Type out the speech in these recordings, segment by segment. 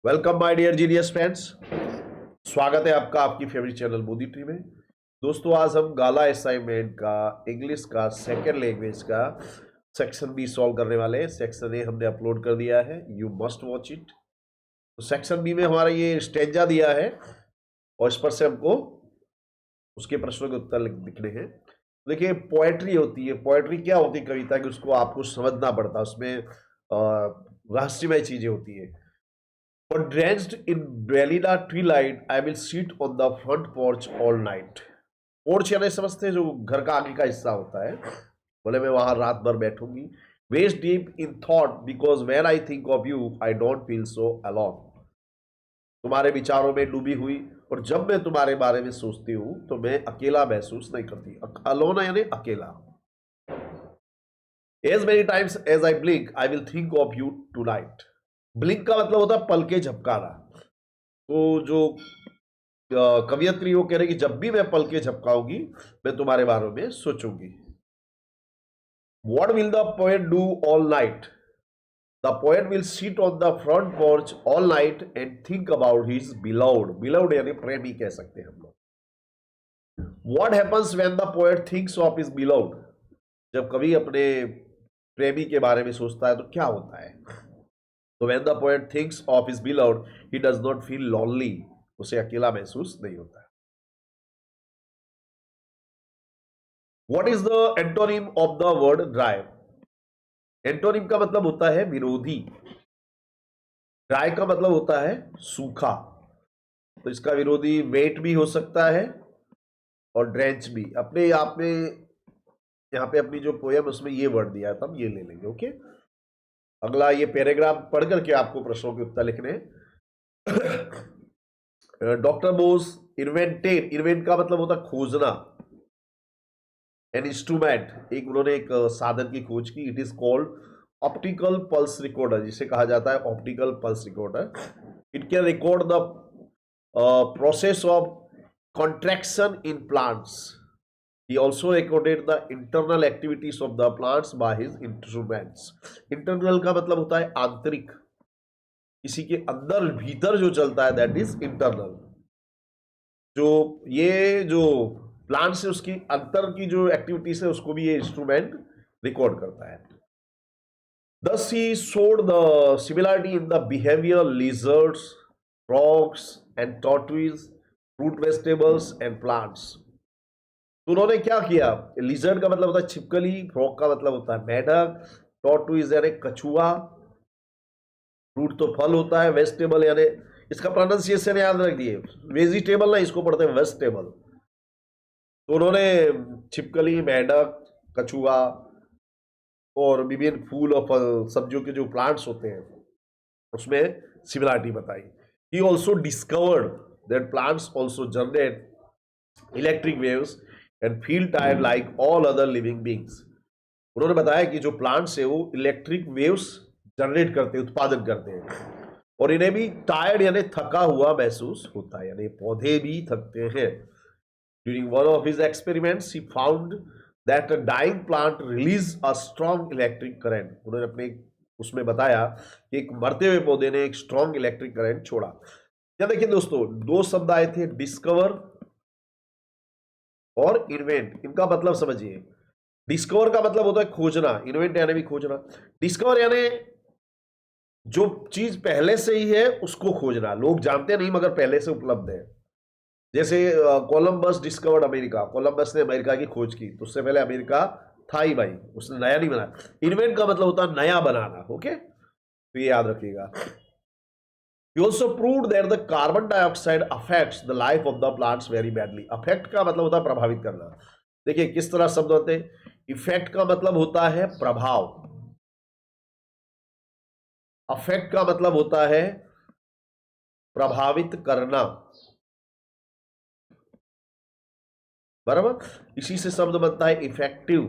Welcome my dear genius friends. स्वागत है आपका आपकी फेवरेट चैनल मोदी ट्री में। दोस्तों आज हम गाला असाइनमेंट का इंग्लिश का सेकेंड लैंग्वेज का सेक्शन बी सॉल्व करने वाले हैं। सेक्शन ए हमने अपलोड कर दिया है, यू मस्ट वॉच इट। तो सेक्शन बी में हमारा ये स्टेंजा दिया है और इस पर से हमको उसके प्रश्नों के उत्तर लिखने हैं। देखिए पोएट्री होती है, पोएट्री क्या होती है? कविता की उसको आपको समझना पड़ता है, उसमें रहस्यमय चीजें होती है। But drenched in Belina twilight, I will sit on the front porch all night. Porch यानी समझते हैं जो घर का आगे का हिस्सा होता है। बोले मैं वहां रात भर बैठूंगी। Waist deep in thought because when I think of you, I don't feel so alone. तुम्हारे विचारों में डूबी हुई और जब मैं तुम्हारे बारे में सोचती हूँ तो मैं अकेला महसूस नहीं करती। alone यानी अकेला। As many times as I blink, I will think of you tonight. Blink का मतलब होता है पल के झपकाना। तो जो कवियत्री वो कह रही कि जब भी मैं पल के झपकाऊंगी मैं तुम्हारे बारे में सोचूंगी। What will the poet do all night? The poet will sit on the front porch all night and think about his beloved. Beloved यानी प्रेमी कह सकते हैं हम लोग। What happens when the poet thinks of his beloved? जब कवि अपने प्रेमी के बारे में सोचता है तो क्या होता है? तो when the poet thinks of his beloved, he does not feel lonely. उसे अकेला महसूस नहीं होता है। What is the antonym of the word dry? Antonym का मतलब होता है विरोधी। ड्राई का मतलब होता है सूखा। तो इसका विरोधी वेट भी हो सकता है और ड्रेंच भी। अपने आप में यहाँ पे अपनी जो पोयम उसमें ये वर्ड दिया था, हम ये ले लेंगे। ओके, अगला ये पैराग्राफ पढ़ करके आपको प्रश्नों के उत्तर लिखने डॉक्टर बोस इन्वेंटेड, इन्वेंट का मतलब होता है खोजना। एन इंस्ट्रूमेंट, एक उन्होंने एक साधन की खोज की। It is called optical pulse recorder, जिसे कहा जाता है optical pulse recorder. It can record the process of contraction in plants. He also recorded the internal activities of the plants by his instruments. Internal का मतलब होता है आंतरिक, किसी के अंदर भीतर जो चलता है दैट इज इंटरनल। जो ये जो प्लांट्स है उसकी अंतर की जो एक्टिविटीज है उसको भी ये इंस्ट्रूमेंट रिकॉर्ड करता है। Thus he showed the similarity in the behavior lizards, frogs and tortoises, fruit vegetables and plants. तो उन्होंने क्या किया? लिजर्ड का मतलब होता है छिपकली, फ्रॉग का मतलब होता है मेढक, टॉर्टोइज यानी कछुआ, फ्रूट तो फल होता है, वेजिटेबल यानी इसका प्रोनाउंसिएशन याद रख दिए, वेजिटेबल ना इसको पढ़ते हैं वेजिटेबल। तो उन्होंने छिपकली, मेढक, कछुआ और विभिन्न फूल और फल सब्जियों के जो प्लांट्स होते हैं उसमें सिमिलरिटी बताई। He also discovered that plants also generate electric waves and feel tired like all other living beings. उन्होंने बताया कि जो प्लांट्स है वो इलेक्ट्रिक वेव्स जनरेट करते हैं, उत्पादन करते हैं और इन्हें भी टायर्ड यानी थका हुआ महसूस होता है, यानी पौधे भी थकते हैं। During one of his experiments he found that a dying plant release a strong electric current. उन्होंने अपने उसमें बताया कि एक मरते हुए पौधे ने एक स्ट्रॉन्ग इलेक्ट्रिक करंट छोड़ा। या देखिए दोस्तों, दो शब्द आए थे, डिस्कवर और इन्वेंट। इनका मतलब समझिए, डिस्कवर का मतलब होता है खोजना, इन्वेंट यानी भी खोजना। डिस्कवर यानी जो चीज पहले से ही है उसको खोजना, लोग जानते नहीं मगर पहले से उपलब्ध है। जैसे कोलंबस डिस्कवर्ड अमेरिका, कोलंबस ने अमेरिका की खोज की, तो उससे पहले अमेरिका था ही भाई, उसने नया नहीं बनाया। इन्वेंट का मतलब होता है नया बनाना। ओके, तो ये याद रखिएगा। He also proved that the carbon dioxide affects the life of the plants very badly. Affect का मतलब होता है प्रभावित करना। देखिए किस तरह शब्द होते हैं। इफेक्ट का मतलब होता है प्रभाव, अफेक्ट का मतलब होता है प्रभावित करना, बराबर। इसी से शब्द बनता है इफेक्टिव।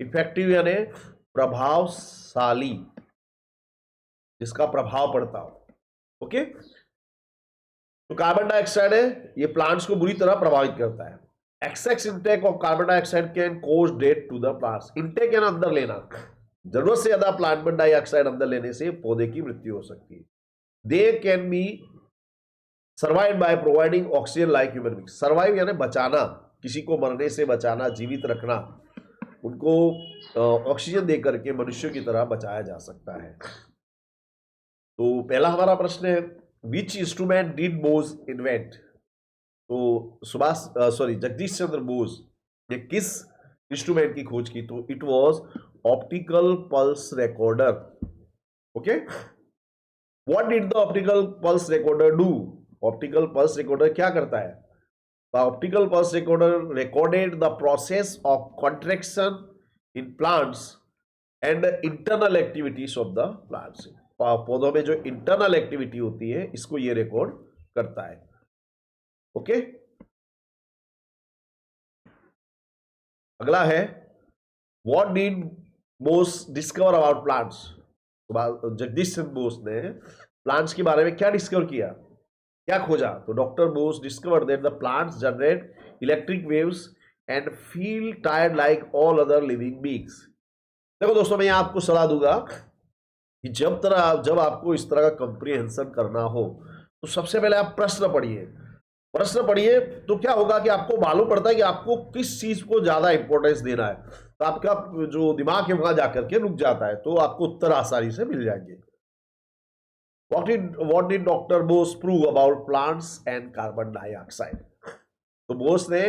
इफेक्टिव यानी प्रभावशाली, जिसका प्रभाव पड़ता हो। ओके, तो कार्बन डाइऑक्साइड है, ये प्लांट्स को बुरी तरह प्रभावित करता है। Excess intake of carbon dioxide can cause death to the plants. Intake यानी अंदर लेना, जरूरत से ज्यादा प्लांट में डाइऑक्साइड अंदर लेने से पौधे की मृत्यु हो सकती है। They can be survive by providing oxygen like human being. Survive यानी बचाना, किसी को मरने से बचाना, जीवित रखना, उनको ऑक्सीजन दे करके मनुष्यों की तरह बचाया जा सकता है। तो पहला हमारा प्रश्न है, which instrument did Bose invent? तो जगदीश चंद्र बोस ने किस इंस्ट्रूमेंट की खोज की? तो it was optical pulse recorder. Okay, what did the optical pulse recorder do? Optical pulse recorder क्या करता है? The optical pulse recorder recorded the process of contraction in plants and internal activities of the plants. पौधों में जो internal activity होती है, इसको ये रिकॉर्ड करता है। ओके, अगला है, what did Bose discover about plants? Jagdish Chandra Bose ने प्लांट्स के बारे में क्या डिस्कवर किया, क्या खोजा? तो doctor Bose discover that the plants generate electric waves and feel tired like all other living beings. देखो दोस्तों, मैं आपको सलाह दूंगा कि जब आपको इस तरह का कंप्रीहेंशन करना हो, तो सबसे पहले आप प्रश्न पढ़िए। प्रश्न पढ़िए तो क्या होगा कि आपको मालूम पड़ता है कि आपको किस चीज को ज्यादा इंपॉर्टेंस देना है, तो आपका जो दिमाग है वहां जाकर के रुक जाता है, तो आपको उत्तर आसानी से मिल जाएंगे। What did Dr. Bose prove about plants and carbon dioxide? तो बोस ने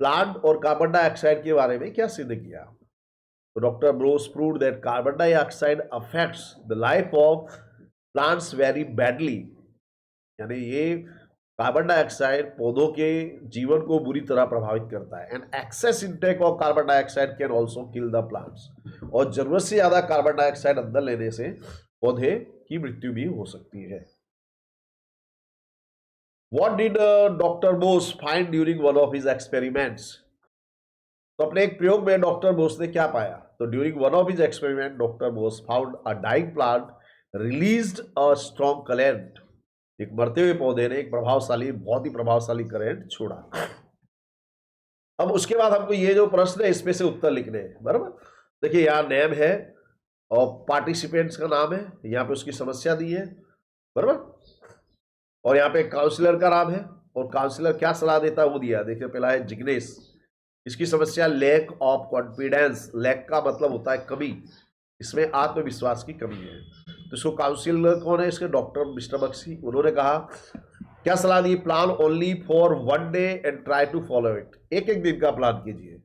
प्लांट और कार्बन डाइऑक्साइड के बारे में क्या सिद्ध किया? तो doctor Bose proved that carbon dioxide affects the life of plants very badly. यानी ये कार्बन डाइऑक्साइड पौधों के जीवन को बुरी तरह प्रभावित करता है। And excess intake of carbon dioxide can also kill the plants. और जरूरत से ज्यादा कार्बन डाइऑक्साइड अंदर लेने से पौधे की मृत्यु भी हो सकती है। What did Dr. Bose find during one of his experiments? तो अपने एक प्रयोग में डॉक्टर बोस ने क्या पाया? तो during one of his experiment doctor Bose found a dying plant released a strong current. एक मरते हुए पौधे ने एक बहुत ही प्रभावशाली करंट छोड़ा। अब उसके बाद हमको ये जो प्रश्न है, इसमें से उत्तर लिखने हैं, बराबर। देखिए, यहाँ नेम है और पार्टिसिपेंट्स का नाम है, यहाँ पे उसकी समस्या दी है, बराबर। और यहाँ पे काउंसलर का नाम है और काउंसलर क्या सलाह देता है वो दिया। देखिए, पहला है जिग्नेश, इसकी समस्या लैक ऑफ कॉन्फिडेंस। लैक का मतलब होता है कमी, इसमें आत्मविश्वास की कमी है। तो इसको काउंसलर कौन है? इसके डॉक्टर मिस्टर बख्शी। उन्होंने कहा, क्या सलाह दी? Plan only for one day and try to follow it. एक एक दिन का प्लान कीजिए।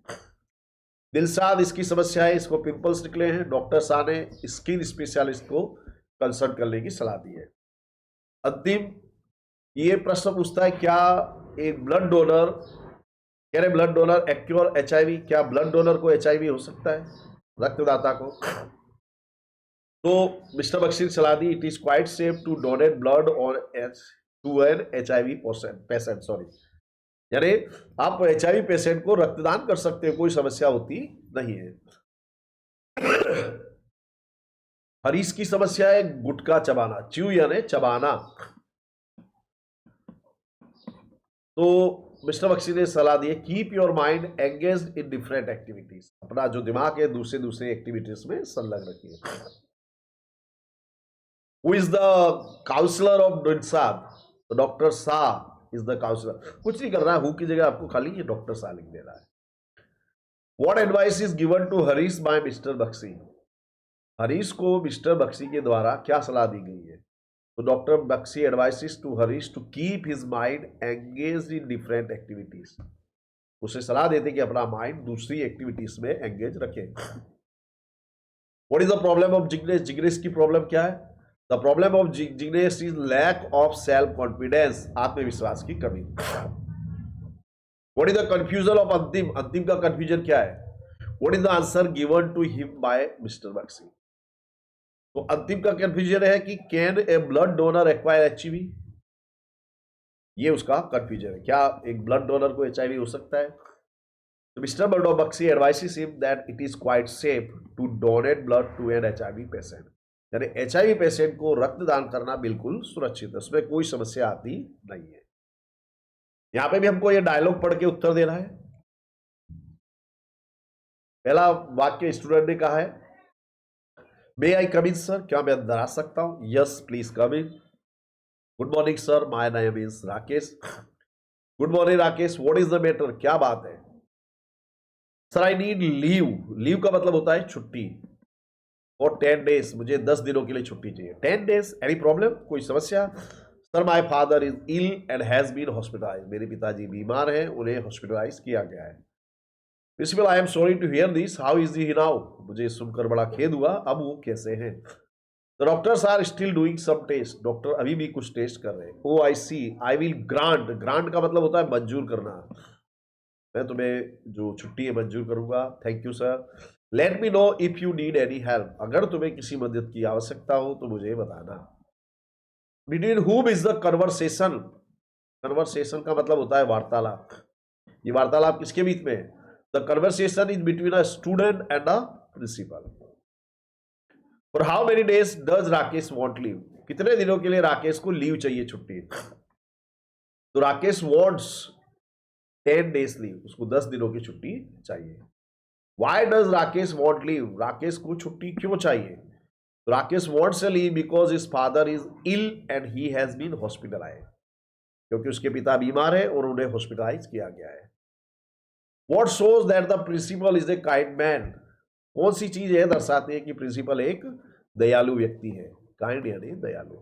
दिलशाद, इसकी समस्या है, इसको पिंपल्स निकले हैं। डॉक्टर शाह ने स्किन स्पेशलिस्ट को कंसल्ट करने की सलाह दी है। अंतिम ये प्रश्न पूछता है, क्या एक blood donor blood donor accrue HIV? क्या ब्लड डोनर को एचआईवी हो सकता है, रक्तदाता को? तो मिस्टर बख्शी ने सलाह दी, it is quite safe to donate blood और to an HIV patient. Sorry, यानी आप एचआईवी पेशेंट को रक्तदान कर सकते हो, कोई समस्या होती नहीं है। हरीश की समस्या है गुटखा चबाना, च्यू यानी चबाना। तो मिस्टर बख्शी ने सलाह दी है, keep your mind engaged in different activities. अपना जो दिमाग है दूसरे एक्टिविटीज में संलग्न रखिए। Who is the counsellor of Dilshad? तो doctor Shah is the counsellor. कुछ नहीं करना है, हु की जगह आपको खाली ये डॉक्टर शाह लिख देना है। What advice is given to Harish by mister Bakshi? Harish को मिस्टर बख्शी के द्वारा क्या सलाह दी गई है? तो doctor Bakshi advises to Harish to keep his mind engaged in different activities. उसे सलाह देते कि अपना माइंड दूसरी एक्टिविटीज में एंगेज रखे। What is the problem of Jignesh? Jignesh की प्रॉब्लम क्या है? The problem of Jignesh is lack of self confidence, आत्मविश्वास की कमी। What is the confusion of Antim? Antim का कंफ्यूजन क्या है? What is the answer given to him by mister Bakshi? तो अंतिम का कंफ्यूजन है कि can a blood donor acquire HIV? ये उसका कंफ्यूजन है, क्या एक ब्लड डोनर को एचआईवी हो सकता है? तो mister Bakshi advises him that it is quite safe to donate blood to an HIV patient. यानी एचआईवी पेशेंट को रक्तदान करना बिल्कुल सुरक्षित है, उसमें कोई समस्या आती नहीं है। यहां पे भी हमको ये डायलॉग पढ़ के उत्तर देना है। पहला वाक्य स्टूडेंट ने कहा है, मे आई कम इन सर? क्या मैं अंदर आ सकता हूं? Yes please come in. Good morning sir, my name is Rakesh. Good morning Rakesh, what is the matter, क्या बात है? Sir I need leave. Leave का मतलब होता है छुट्टी। फॉर 10 डेज, मुझे 10 दिनों के लिए छुट्टी चाहिए। 10 डेज, एनी प्रॉब्लम, कोई समस्या? Sir my father is ill and has been hospitalize, मेरे पिताजी बीमार हैं, उन्हें हॉस्पिटलाइज किया गया है। Principal I am sorry to hear this, how is he now, मुझे सुनकर बड़ा खेद हुआ, अब वो कैसे हैं? The doctors are still doing some test, doctor अभी भी कुछ टेस्ट कर रहे हैं। Oh I see, I will grant, grant का मतलब होता है मंजूर करना, मैं तुम्हें जो छुट्टी है मंजूर करूंगा। Thank you sir. Let me know if you need any help, अगर तुम्हें किसी मदद की आवश्यकता हो तो मुझे बताना। बिटवीन हुम इज द कन्वर्सेशन, कन्वर्सेशन का मतलब होता है वार्तालाप। ये वार्तालाप किसके बीच में है? The conversation is between a student and a principal. For how many days does Rakesh want leave, कितने दिनों के लिए राकेश को लीव चाहिए, छुट्टी? तो राकेश वांट्स 10 डेज लीव, उसको 10 दिनों की छुट्टी चाहिए। Why does Rakesh want leave, Rakesh को छुट्टी क्यों चाहिए? तो Rakesh wants a leave because his father is ill and he has been hospitalized, क्योंकि उसके पिता बीमार है और उन्हें हॉस्पिटलाइज किया गया है। What shows that the principal is a kind man, कौन सी चीज है दर्शाती है कि प्रिंसिपल एक दयालु व्यक्ति है? काइंड यानी दयालु।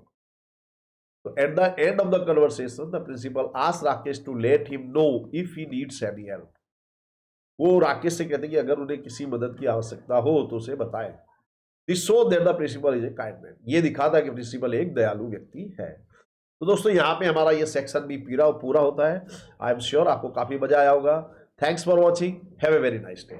तो at the end of the conversation the principal asked Rakesh to let him know if he needs any help, वो राकेश से कहते हैं कि अगर उन्हें किसी मदद की आवश्यकता हो तो उसे बताएं। This show that the principal is a kind man, ये दिखाता है कि प्रिंसिपल एक दयालु व्यक्ति है। तो दोस्तों यहाँ पे हमारा ये सेक्शन भी पूरा होता है। आई एम श्योर आपको काफी मजा आया होगा। Thanks for watching, have a very nice day.